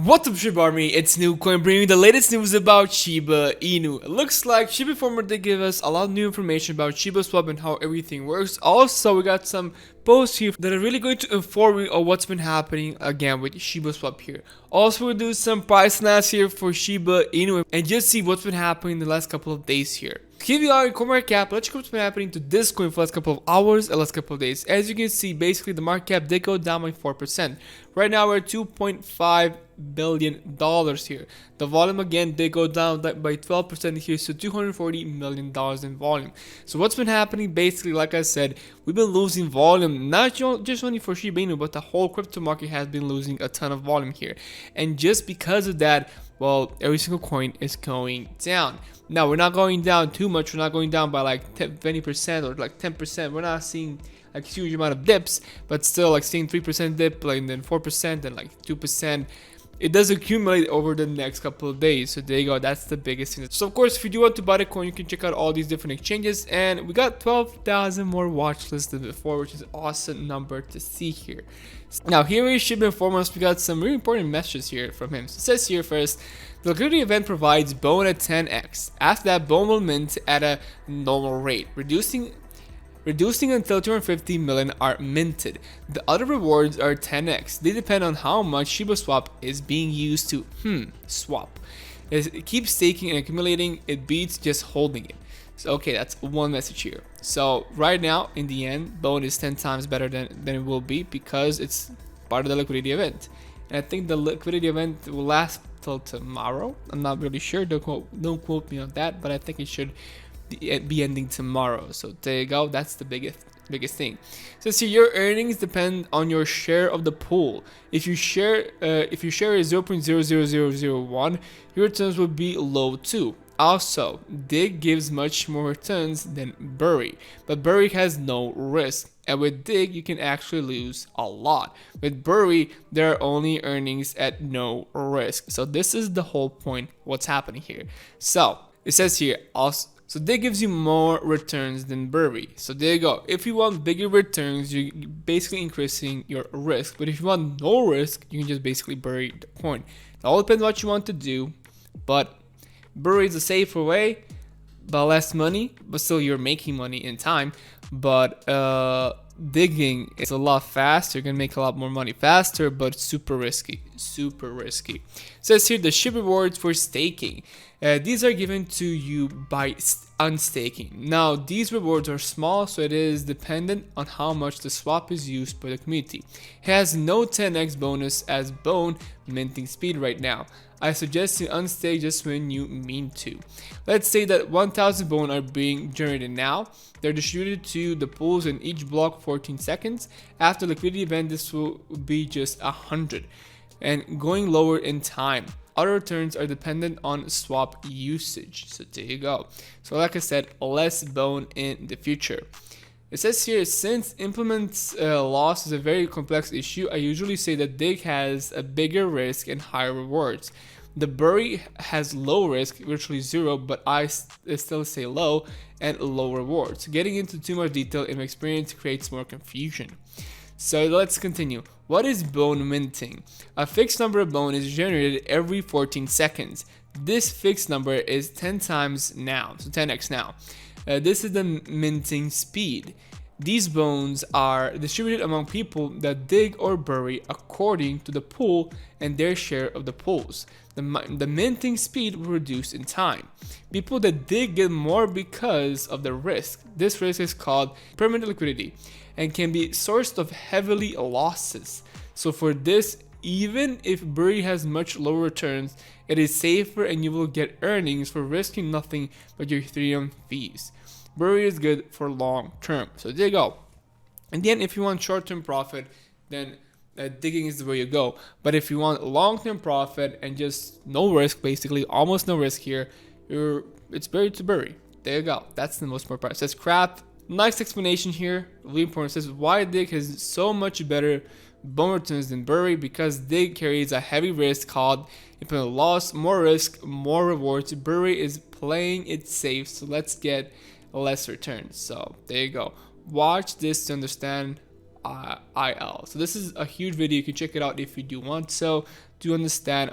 What's up, Shiba Army? It's New Coin bringing you the latest news about Shiba Inu. It looks like Shiba Informer did give us a lot of new information about shibaswap and how everything works. Also, we got some posts here that are really going to inform you of what's been happening again with shibaswap here. Also, we'll do some price analysis here for Shiba Inu and just see what's been happening the last couple of days here. Here we are in coin market cap. Let's check what's been happening to this coin for the last couple of hours and last couple of days. As you can see, basically the market cap did go down by 4%. Right now we're at $2.5 billion here. The volume again did go down by 12% here, so $240 million in volume. So what's been happening basically, like I said, we've been losing volume, not just only for Shiba Inu, but the whole crypto market has been losing a ton of volume here. And just because of that, well, every single coin is going down. Now, we're not going down too much. We're not going down by like 20% or like 10%. We're not seeing like huge amount of dips, but still like seeing 3% dip, like then 4% and like 2%. It does accumulate over the next couple of days. So there you go. That's the biggest thing. So of course, if you do want to buy the coin, you can check out all these different exchanges. And we got 12,000 more watch lists than before, which is an awesome number to see here. Now here is Shiba Informer. We got some really important messages here from him. So it says here first, the liquidity event provides bone at 10x. After that, bone will mint at a normal rate, reducing until 250 million are minted. The other rewards are 10x. They depend on how much shibaswap is being used to swap. As it keeps staking and accumulating, it beats just holding it. So okay, that's one message here. So right now, in the end, bone is 10 times better than it will be because it's part of the liquidity event. And I think the liquidity event will last till tomorrow. I'm not really sure. Don't quote me on that, but I think it should be ending tomorrow. So there you go. That's the biggest thing. So see, your earnings depend on your share of the pool. If you share is 0.00001, your returns will be low too. Also, Dig gives much more returns than Bury, but Bury has no risk. And with Dig, you can actually lose a lot. With Bury, there are only earnings at no risk. So this is the whole point, what's happening here. So it says here, also, so Dig gives you more returns than Bury. So there you go. If you want bigger returns, you're basically increasing your risk. But if you want no risk, you can just basically bury the coin. It all depends what you want to do, but Bury is a safer way, but less money, but still you're making money in time. But digging is a lot faster. You're gonna make a lot more money faster, but super risky. It says here the shib rewards for staking. These are given to you by unstaking. Now these rewards are small, so it is dependent on how much the swap is used by the community. It has no 10x bonus as bone minting speed right now. I suggest you unstake just when you mean to. Let's say that 1000 bone are being generated now. They're distributed to the pools in each block 14 seconds. After liquidity event, this will be just 100 and going lower in time. Other returns are dependent on swap usage. So there you go. So like I said, less bone in the future. It says here, since implement loss is a very complex issue, I usually say that Dig has a bigger risk and higher rewards. The Bury has low risk, virtually zero, but I still say low and low rewards. Getting into too much detail in my experience creates more confusion. So let's continue. What is bone minting? A fixed number of bone is generated every 14 seconds. This fixed number is 10 times now, so 10x now. This is the minting speed. These bones are distributed among people that dig or bury according to the pool and their share of the pools. The minting speed will reduce in time. People that dig get more because of the risk. This risk is called permanent liquidity and can be sourced of heavily losses. So for this, even if Bury has much lower returns, it is safer and you will get earnings for risking nothing but your Ethereum fees. Bury is good for long term. So there you go. In the end, if you want short-term profit, then digging is the way you go. But if you want long-term profit and just no risk, basically almost no risk here, it's Bury to Bury. There you go. That's the most important part. It says crap. Nice explanation here. Really important. It says why Dig has so much better bone returns than Bury, because Dig carries a heavy risk called implement loss, more risk, more rewards. Bury is playing it safe, so let's get less returns. So there you go. Watch this to understand il. So this is a huge video. You can check it out if you do want so to understand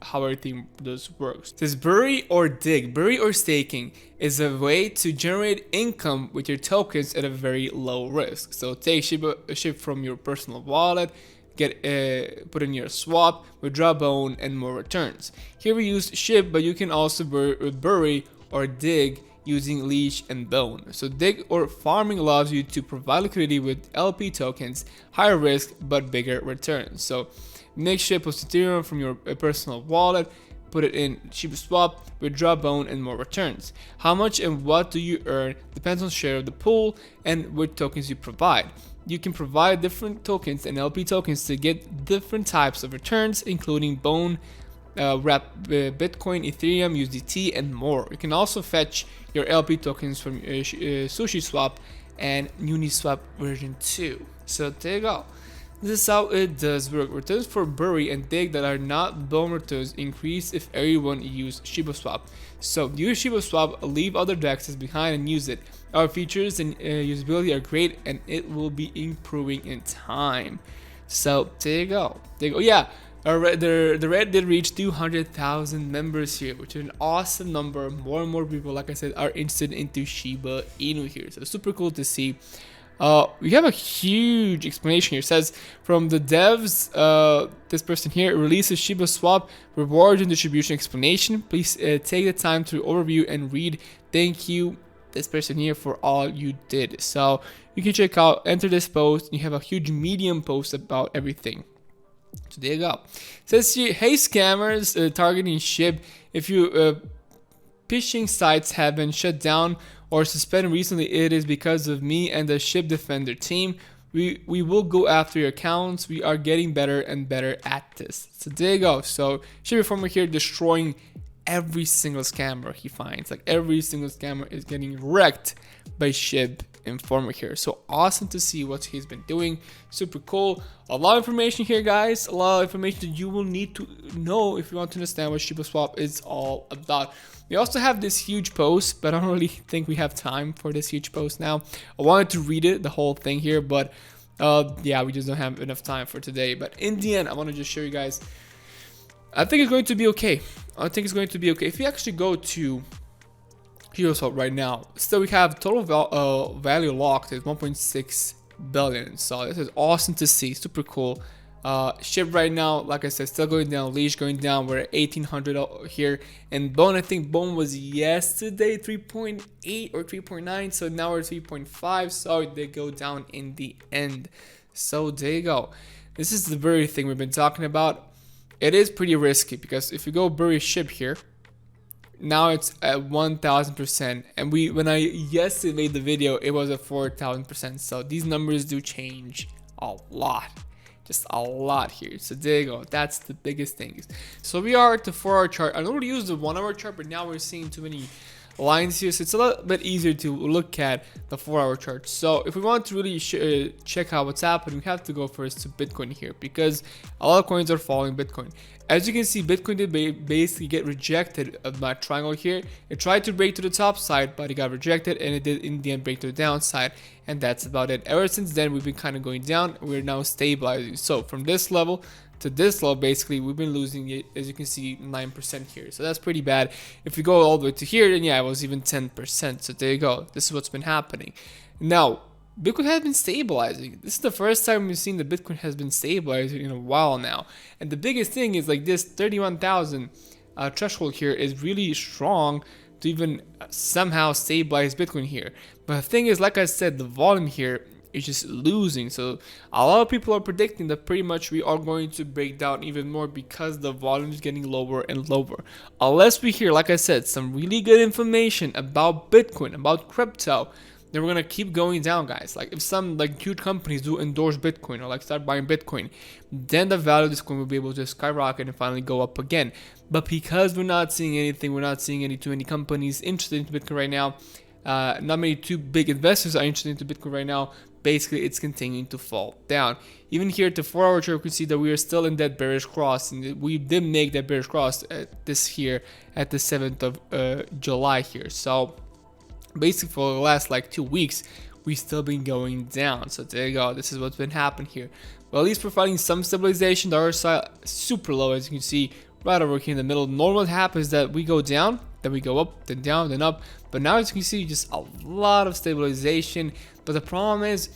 how everything does works. It says bury or dig. Bury or staking is a way to generate income with your tokens at a very low risk. So take SHIB from your personal wallet, put in your swap, withdraw bone, and more returns. Here we use SHIB, but you can also bury or dig using leash and bone. So dig or farming allows you to provide liquidity with LP tokens, higher risk but bigger returns. So make SHIB plus Ethereum from your personal wallet, put it in shibaswap, withdraw bone, and more returns. How much and what do you earn depends on share of the pool and what tokens you provide. You can provide different tokens and LP tokens to get different types of returns, including bone, Bitcoin, Ethereum, USDT, and more. You can also fetch your LP tokens from SushiSwap and Uniswap version 2. So there you go. This is how it does work. Returns for bury and dig that are not bone returns increase if everyone use ShibaSwap. So use ShibaSwap, leave other dexes behind and use it. Our features and usability are great and it will be improving in time. So there you go. Yeah, the Red did reach 200,000 members here, which is an awesome number. More and more people, like I said, are interested into Shiba Inu here. So super cool to see. We have a huge explanation here. It says from the devs, this person here releases Shiba Swap reward and distribution explanation. Please take the time to overview and read. Thank you, this person here, for all you did. So you can check out, enter this post. You have a huge Medium post about everything. So there you go. It says here, hey scammers targeting SHIB. If you phishing sites have been shut down or suspended recently, it is because of me and the SHIB Defender team. We will go after your accounts. We are getting better and better at this. So there you go. So SHIB Informer here destroying every single scammer he finds. Like every single scammer is getting wrecked by SHIB Informer here. So awesome to see what he's been doing. Super cool. A lot of information here, guys. A lot of information that you will need to know if you want to understand what ShibaSwap is all about. We also have this huge post, but I don't really think we have time for this huge post now. I wanted to read it, the whole thing here, but yeah, we just don't have enough time for today. But in the end, I want to just show you guys. I think it's going to be okay. I think it's going to be okay. If you actually go to ShibaSwap right now, still we have total value locked is 1.6 billion. So this is awesome to see. Super cool. SHIB right now, like I said, still going down. Leash going down. We're at 1800 here. And bone, I think bone was yesterday 3.8 or 3.9. So now we're 3.5. So they go down in the end. So there you go. This is the very thing we've been talking about. It is pretty risky because if you go bury SHIB here, now it's at 1000%, and when I yesterday made the video, it was at 4000%. So these numbers do change a lot, just a lot here. So there you go. That's the biggest thing. So we are at the 4-hour chart. I normally use the 1-hour chart, but now we're seeing too many lines here, so it's a little bit easier to look at the 4-hour chart. So if we want to really check out what's happening, we have to go first to Bitcoin here, because a lot of coins are following Bitcoin. As you can see, Bitcoin did basically get rejected of my triangle here. It tried to break to the top side, but it got rejected, and it did in the end break to the downside, and that's about it. Ever since then, we've been kind of going down. We're now stabilizing. So from this level to this level, basically we've been losing it, as you can see, 9% here. So that's pretty bad. If we go all the way to here, then yeah, it was even 10%. So there you go. This is what's been happening. Now Bitcoin has been stabilizing. This is the first time we've seen that Bitcoin has been stabilizing in a while now. And the biggest thing is like this 31,000 threshold here is really strong to even somehow stabilize Bitcoin here. But the thing is, like I said, the volume here is just losing. So a lot of people are predicting that pretty much we are going to break down even more because the volume is getting lower and lower. Unless we hear, like I said, some really good information about Bitcoin, about crypto, then we're gonna keep going down, guys. Like if some like huge companies do endorse Bitcoin or like start buying Bitcoin, then the value of this coin will be able to skyrocket and finally go up again. But because we're not seeing anything, we're not seeing too many companies interested in Bitcoin right now. Not many too big investors are interested into Bitcoin right now. Basically, it's continuing to fall down. Even here at the 4-hour chart, you can see that we are still in that bearish cross, and we did make that bearish cross at this here at the 7th of July here. So basically for the last like 2 weeks, we still been going down. So there you go. This is what's been happening here. Well, at least we're finding some stabilization. The RSI super low, as you can see right over here in the middle. Normally what happens is that we go down, then we go up, then down, then up. But now, as you can see, just a lot of stabilization. But the problem is,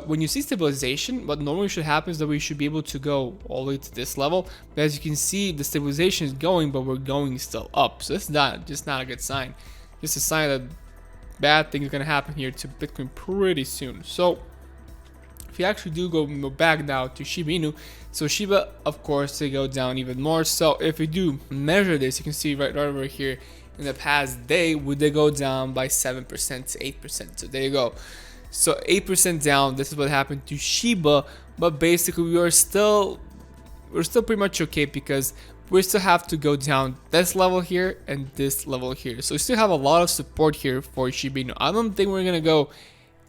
when you see stabilization, what normally should happen is that we should be able to go all the way to this level. But as you can see, the stabilization is going, but we're going still up. So this is just not a good sign. Just a sign that bad things are going to happen here to Bitcoin pretty soon. So if you actually do go back now to Shiba Inu, so Shiba, of course, they go down even more. So if we do measure this, you can see right over here in the past day, would they go down by 7% to 8%. So there you go. So 8% down. This is what happened to Shiba, but basically we're still pretty much okay because we still have to go down this level here and this level here. So we still have a lot of support here for Shiba Inu. I don't think we're gonna go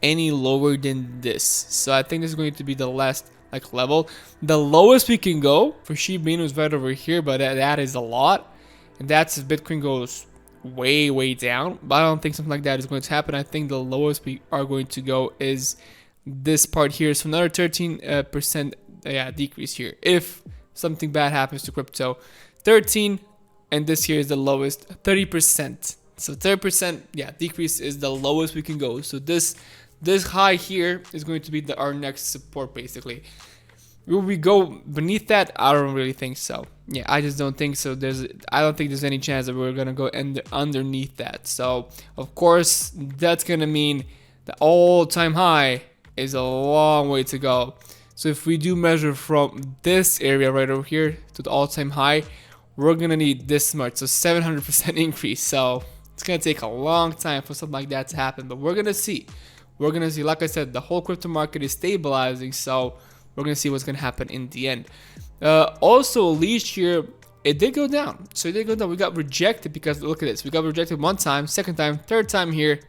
any lower than this. So I think this is going to be the last level. The lowest we can go for Shiba Inu is right over here, but that is a lot, and that's if Bitcoin goes way down. But I don't think something like that is going to happen. I think the lowest we are going to go is this part here. So another 13% decrease here if something bad happens to crypto. 13, and this here is the lowest, 30%. So 30% decrease is the lowest we can go. So this high here is going to be our next support basically. Will we go beneath that? I don't really think so. Yeah, I just don't think so. I don't think there's any chance that we're gonna go underneath that. So of course that's gonna mean the all-time high is a long way to go. So if we do measure from this area right over here to the all-time high, we're gonna need this much, so 700% increase. So it's gonna take a long time for something like that to happen, but we're gonna see. We're gonna see. Like I said, the whole crypto market is stabilizing, so we're gonna see what's gonna happen in the end. Also, least year it did go down. So it did go down. We got rejected because look at this. We got rejected one time, second time, third time here.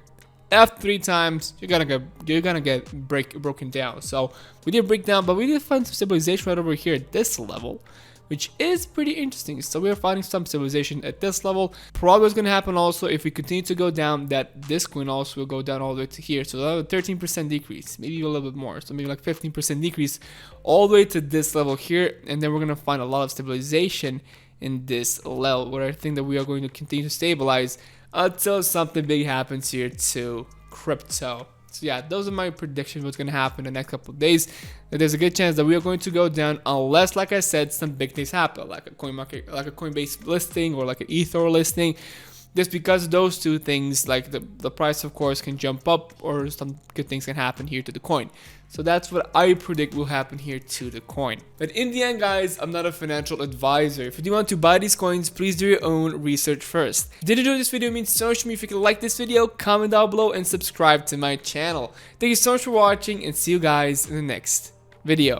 After 3 times, you're gonna get broken down. So we did break down, but we did find some stabilization right over here at this level, which is pretty interesting. So we're finding some stabilization at this level. Probably what's going to happen also if we continue to go down, that this coin also will go down all the way to here. So another 13% decrease, maybe a little bit more. So maybe like 15% decrease all the way to this level here. And then we're going to find a lot of stabilization in this level, where I think that we are going to continue to stabilize until something big happens here to crypto. So yeah, those are my predictions what's going to happen in the next couple of days. That there's a good chance that we are going to go down unless, like I said, some big things happen, like a Coinbase listing or like an Ether listing. Just because of those two things, like the price of course can jump up, or some good things can happen here to the coin. So that's what I predict will happen here to the coin. But in the end, guys, I'm not a financial advisor. If you do want to buy these coins, please do your own research first. Did you enjoy this video? It means so much to me. If you can like this video, comment down below and subscribe to my channel. Thank you so much for watching, and see you guys in the next video.